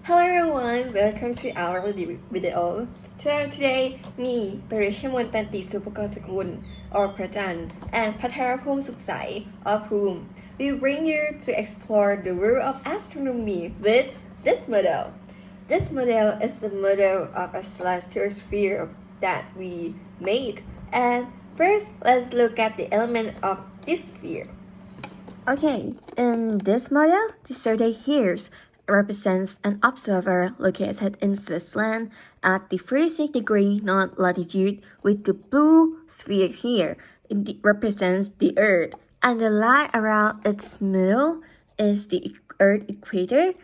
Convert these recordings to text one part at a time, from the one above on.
Hello everyone, welcome to our video. So today, me, Prachan or Prachan, and Phum or Phum, will bring you to explore the world of astronomy with this model. This model is the model of a celestial sphere that we made. And first, let's look at the element of this sphere. Okay, in this model, the circle here represents an observer located in Switzerland at the 36-degree north latitude, with the blue sphere here. It represents the Earth, and the line around its middle is the Earth equator.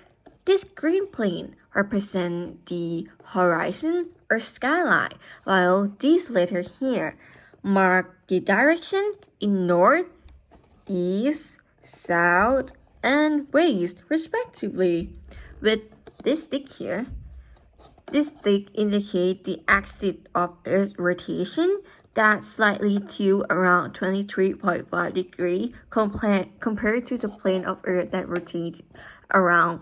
This green plane represents the horizon or skyline, while these letters here mark the direction in north, east, south, and west, respectively. With this stick here, this stick indicates the axis of Earth's rotation that's slightly to around 23.5 degrees compared to the plane of Earth that rotates around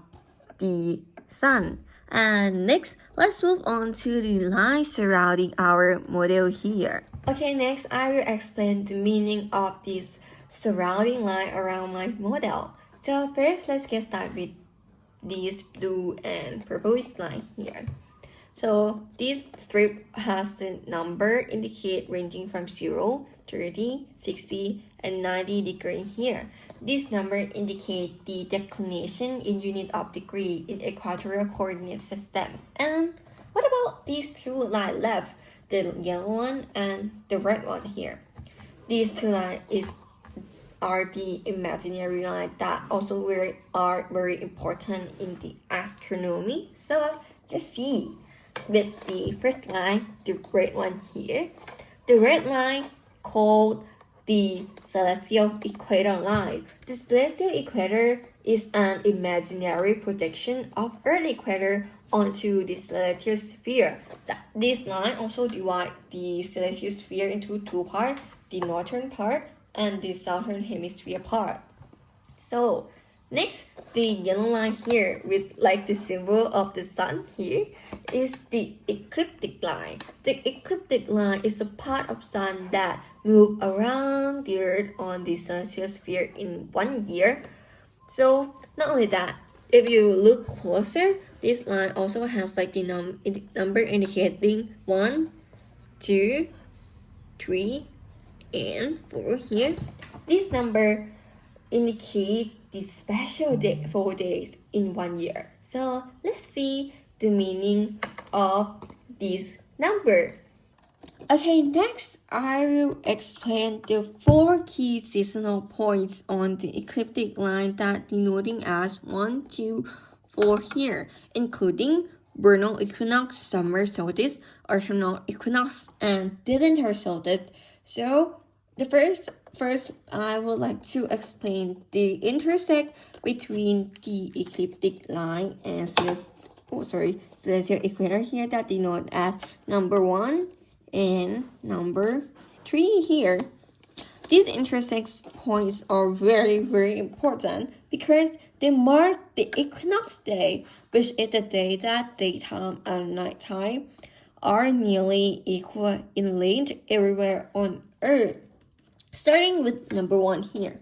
the Sun. And next, let's move on to the line surrounding our model here. Okay, next I will explain the meaning of this surrounding line around my model. So first, let's get started with this blue and purplish line here. So this strip has the number indicate ranging from 0, 30, 60, and 90 degrees here. This number indicate the declination in unit of degree in equatorial coordinate system. And what about these two lines left, the yellow one and the red one here? These two lines are the imaginary lines that also are very important in the astronomy. So let's see. With the first line, the red one here, the red line called the celestial equator line. The celestial equator is an imaginary projection of Earth equator onto the celestial sphere. This line also divides the celestial sphere into two parts, the northern part and the southern hemisphere part. So next, the yellow line here with like the symbol of the sun here is the ecliptic line. The ecliptic line is the part of sun that move around the Earth on the celestial sphere in 1 year. So not only that, if you look closer, this line also has like the number indicating 1, 2, 3, and 4 here. This number indicate the special 4 days in 1 year. So let's see the meaning of this number. Okay, next I will explain the 4 key seasonal points on the ecliptic line that denoting as 1, 2, 4 here, including vernal equinox, summer solstice, autumnal equinox, and the winter solstice. So the first I would like to explain the intersect between the ecliptic line and celestial equator here that denote as number 1 and number 3 here. These intersect points are very, very important because they mark the equinox day, which is the day that daytime and nighttime are nearly equal in length everywhere on Earth. Starting with number 1 here,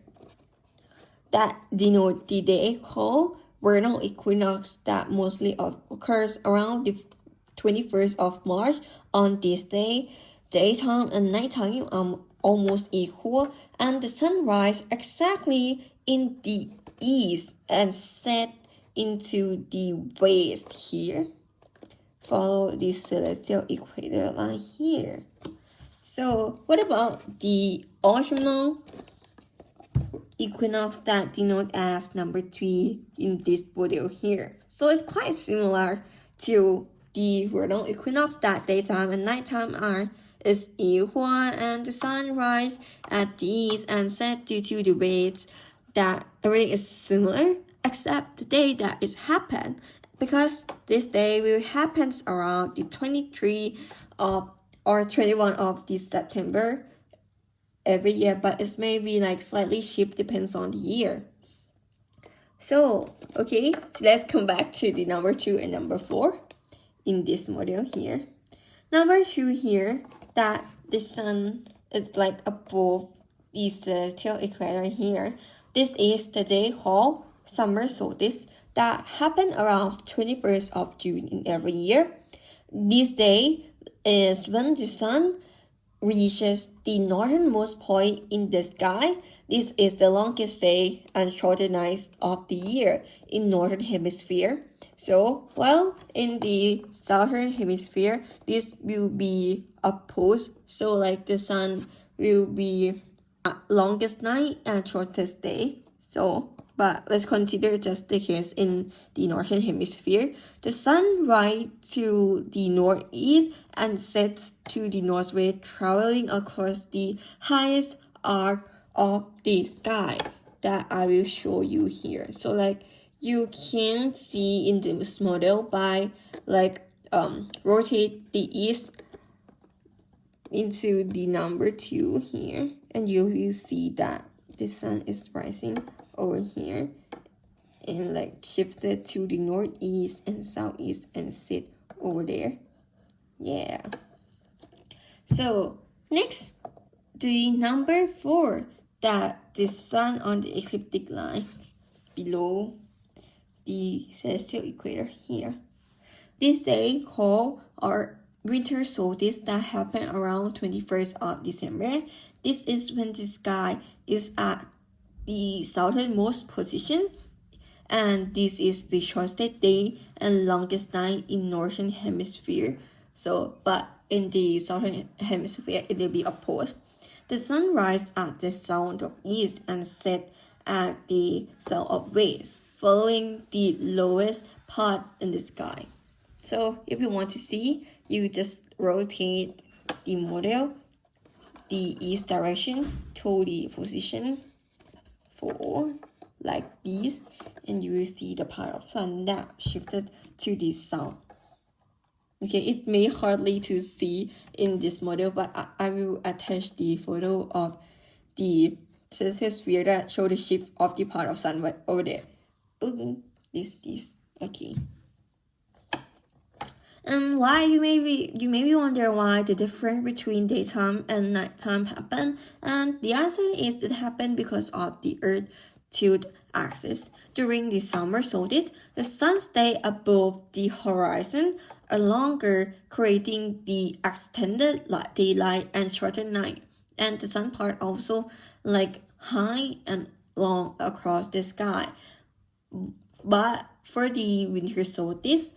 that denote the day called vernal equinox that mostly occurs around the 21st of March. On this day, daytime and nighttime are almost equal, and the sun rises exactly in the east and set into the west here. Follow the celestial equator line here. So what about the autumnal equinox that denote as number 3 in this video here? So it's quite similar to the vernal equinox that daytime and nighttime is equal, and the sun rises at the east and set due to the waves, that everything is similar except the day that it happened, because this day will happen around the 23 of or 21 of this September every year, but it may be like slightly shift, depends on the year. So, okay, let's come back to the number 2 and number 4 in this model here. Number 2 here, that the sun is like above the celestial equator here. This is the day called summer solstice that happen around 21st of June in every year. This day is when the sun reaches the northernmost point in the sky. This is the longest day and shortest night of the year in northern hemisphere. So, well, in the southern hemisphere, this will be opposed. So, like the sun will be longest night and shortest day. So, but let's consider just the case in the northern hemisphere. The sun rises to the northeast and sets to the northwest, traveling across the highest arc of the sky that I will show you here. So like you can see in this model by like rotate the east into the number 2 here, and you will see that the sun is rising over here and like shifted to the northeast and southeast and sit over there. Yeah. So next, the number 4, that the sun on the ecliptic line below the celestial equator here. This day called our winter solstice that happen around 21st of December. This is when the sky is at the southernmost position, and this is the shortest day and longest night in northern hemisphere. So, but in the southern hemisphere, it will be opposed. The sun rises at the south of east and set at the south of west, following the lowest part in the sky. So if you want to see, you just rotate the model the east direction to the position 4 like this, and you will see the part of sun that shifted to the south. Okay, it may hardly to see in this model, but I will attach the photo of the celestial sphere that show the shift of the part of sun right over there. Boom, this, okay. And why you may be wonder why the difference between daytime and nighttime happen, and the answer is it happened because of the Earth tilt axis. During the summer solstice, the sun stays above the horizon longer, creating the extended daylight and shorter night. And the sun part also like high and long across the sky. But for the winter solstice,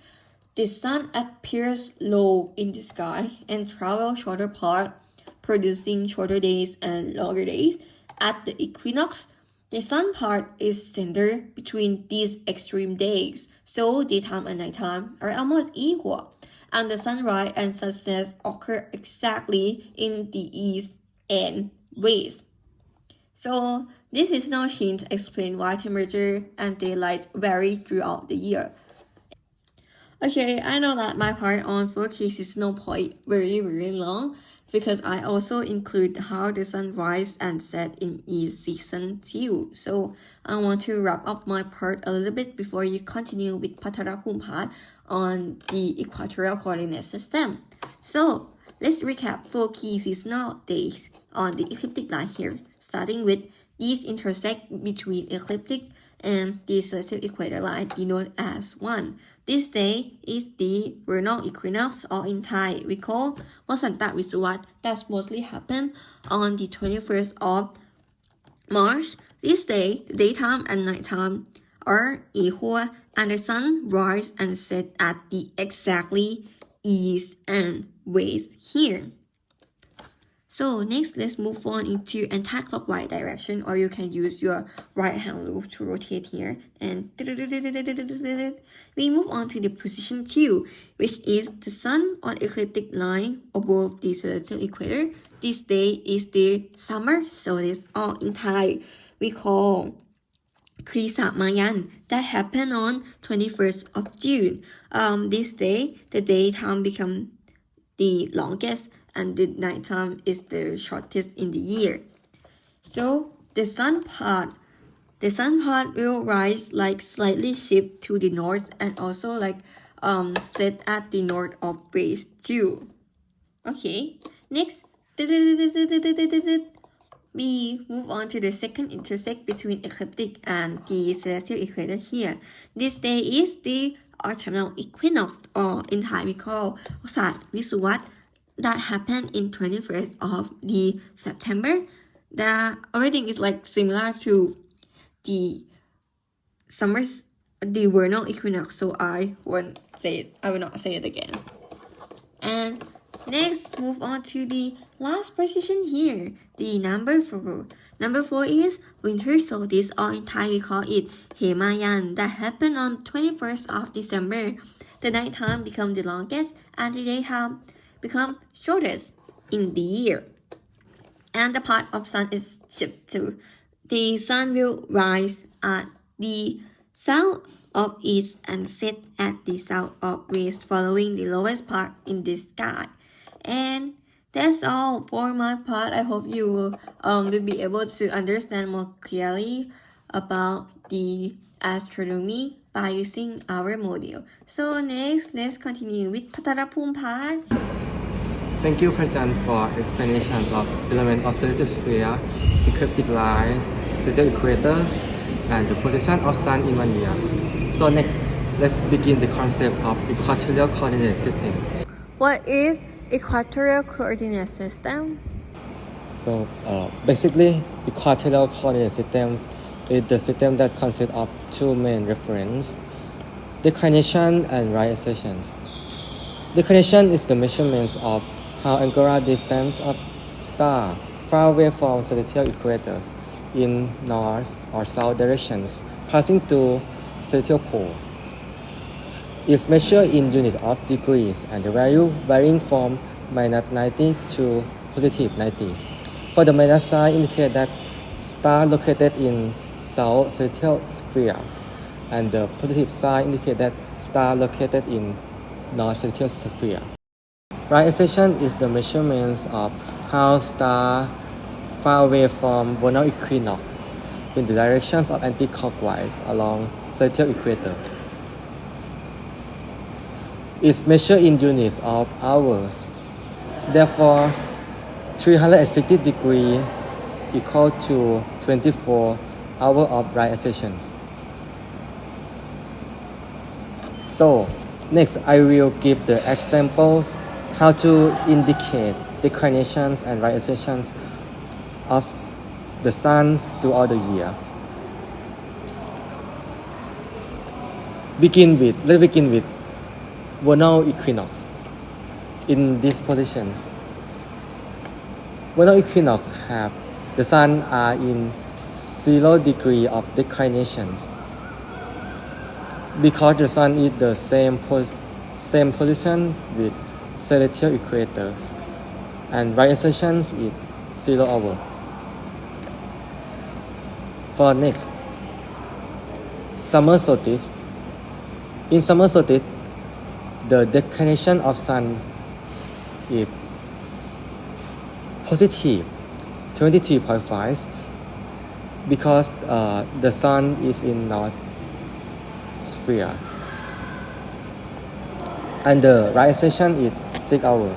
the sun appears low in the sky and travels shorter part, producing shorter days and longer days. At the equinox, the sun part is centered between these extreme days, so daytime and nighttime are almost equal, and the sunrise and sunset occur exactly in the east and west. So this is no hint to explain why temperature and daylight vary throughout the year. Okay, I know that my part on 4 cases is no point very long, because I also include how the sun rise and set in each season too. So I want to wrap up my part a little bit before you continue with Phum part on the equatorial coordinate system. So let's recap 4 key seasonal days on the ecliptic line here, starting with these intersect between ecliptic and the celestial equator line denoted as 1. This day is the vernal equinox, or in Thai we call Vasanta Visuvat. That mostly happen on the 21st of March. This day, the daytime and nighttime are equal, and the sun rise and set at the exactly east and west here. So next, let's move on into anti-clockwise direction, or you can use your right hand rule to rotate here. And we move on to the position 2, which is the sun on ecliptic line above the celestial equator. This day is the summer solstice, or in Thai we call Krisa Mayan, that happened on 21st of June. This day, the daytime become the longest and the nighttime is the shortest in the year. So the sun part the sun part will rise like slightly shift to the north and also like set at the north of base too. Okay, next we move on to the second intersect between ecliptic and the celestial equator here. This day is the autumnal equinox, or in Thai we call Sat Visuvat, that happened in 21st of the September. The everything is like similar to the summer's the vernal equinox, so I won't say it. I will not say it again. And next, move on to the last position here, the number 4. Number 4 is winter solstice, or in Thai we call it Hemayan, that happened on 21st of December. The night time become the longest and the daytime become shortest in the year. And the part of sun is shift too. The sun will rise at the south of east and set at the south of west, following the lowest part in the sky. And that's all for my part. I hope you will be able to understand more clearly about the astronomy by using our module. So next, let's continue with Phum part. Thank you, Prachan, for explanations of elements of celestial sphere, ecliptic lines, celestial equators, and the position of sun in 1 year. So next, let's begin the concept of equatorial coordinate system. What is equatorial coordinate system? So basically, equatorial coordinate systems is the system that consists of two main reference, declination and right assertions. Declination is the measurements of how angular distance of star far away from celestial equators in north or south directions passing to celestial pole. It's measured in units of degrees and the value varying from -90 to +90. For the minus sign indicate that star located in south celestial spheres, and the positive sign indicate that star located in north celestial sphere. Right assertion is the measurements of how stars far away from vernal equinox in the directions of anti-clockwise along celestial equator. It's measured in units of hours. Therefore, 360 degrees equal to 24 hours of right assertions. So, next I will give the examples how to indicate declinations and right assertions of the sun throughout the years. Let's begin with vernal equinox. In these positions, vernal equinox have the sun are in 0 degree of declination because the sun is the same position with celestial equators, and right assertions is 0 hour. For next, summer solstice. In summer solstice, the declination of sun is positive 23.5 because the sun is in north sphere, and the right assertion is 6 hours.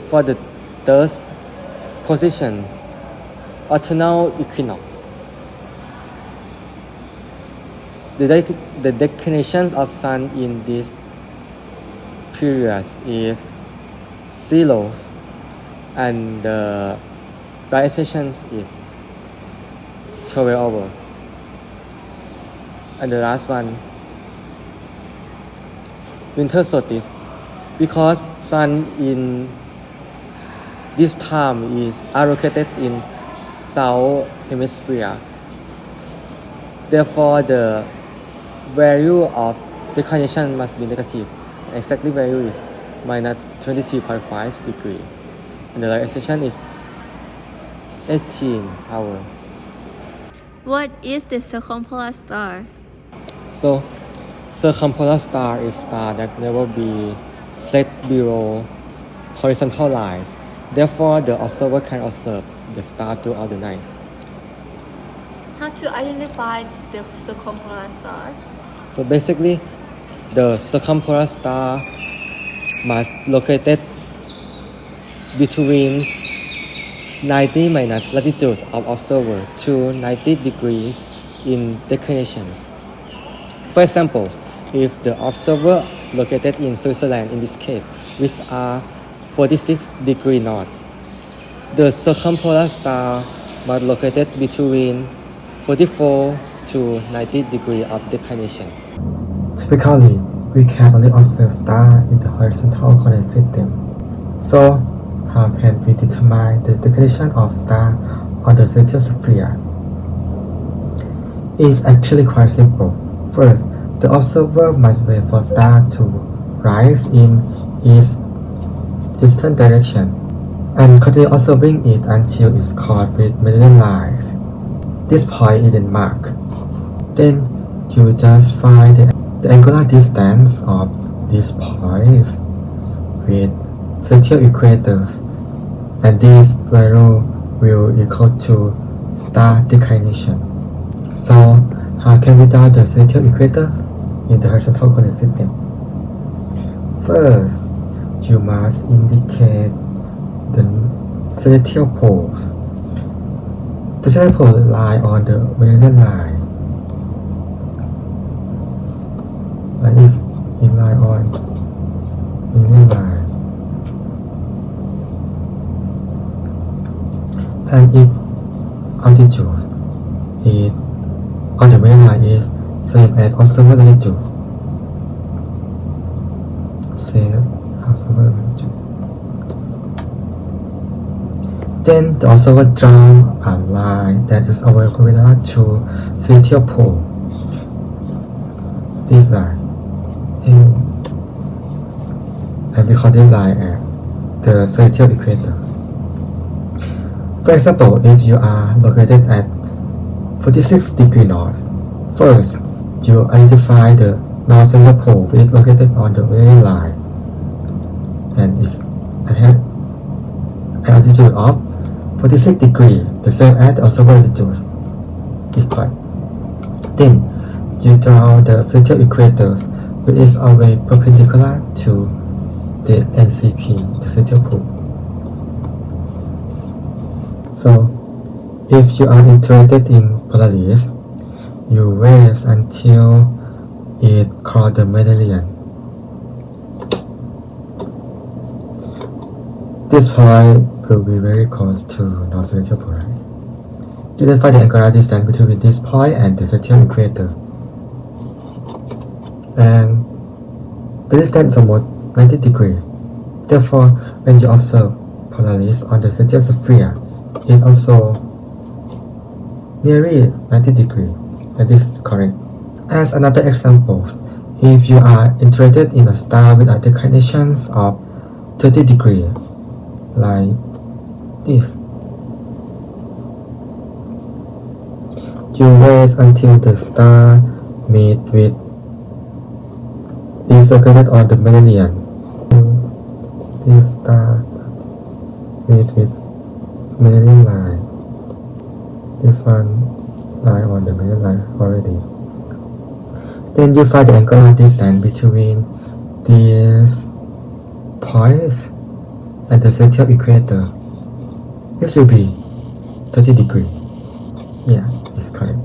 For the third position, autumnal equinox, the declination of sun in this period is 0, and the right assertion is 12 hours. And the last one, winter solstice, because sun in this time is located in south hemisphere. Therefore, the value of declination must be negative. Exactly value is -23.5 degree, and the right assertion is 18 hours. What is the circumpolar star? So, circumpolar star is star that never be set below horizontal lines. Therefore, the observer can observe the star throughout the night. to identify the circumpolar star? So basically, the circumpolar star must located between 90 minus latitudes of observer to 90 degrees in declinations. For example, if the observer located in Switzerland in this case, which are 46 degrees north, the circumpolar star must located between 44 to 90 degrees of declination. Typically, we can only observe stars in the horizontal coordinate system. So, how can we determine the declination of stars on the celestial sphere? It's actually quite simple. First, the observer must wait for stars to rise in its eastern direction and continue observing it until it's caught with meridian lines. This point is then marked. Then you just find the angular distance of these points with celestial equators, and this value will equal to star declination. So, how can we tell the celestial equator in the horizontal coordinate system? First, you must indicate the celestial poles. The celestial poles lie on the meridian line. Like this, it lie on meridian line. And its altitude on the meridian line is same as observer latitude. Same observer latitude. Then the observer draw a line that is perpendicular to celestial pole. This line, and we call this line as the celestial equator. For example, if you are located at 46 degrees north, first you identify the north celestial pole which is located on the meridian line, and it's at an altitude of 46 degrees, the same as the observer latitude. This point. Then you draw the celestial equator, which is always perpendicular to the NCP, the celestial pole. So, if you are interested in Polaris, you wait until it crosses the meridian. This point will be very close to North Celestial Polaris. You then find the angular distance between this point and the celestial equator. And the distance is about 90 degrees. Therefore, when you observe Polaris on the celestial sphere, it also nearly 90 degrees. That is correct. As another example, if you are interested in a star with a declination of 30 degrees, like this, you wait until the star meet with is located on the meridian. This star meet with meridian line. This one lie on the meridian line already. Then you find the angular distance between these points and the celestial equator. This will be 30 degrees. Yeah, it's correct.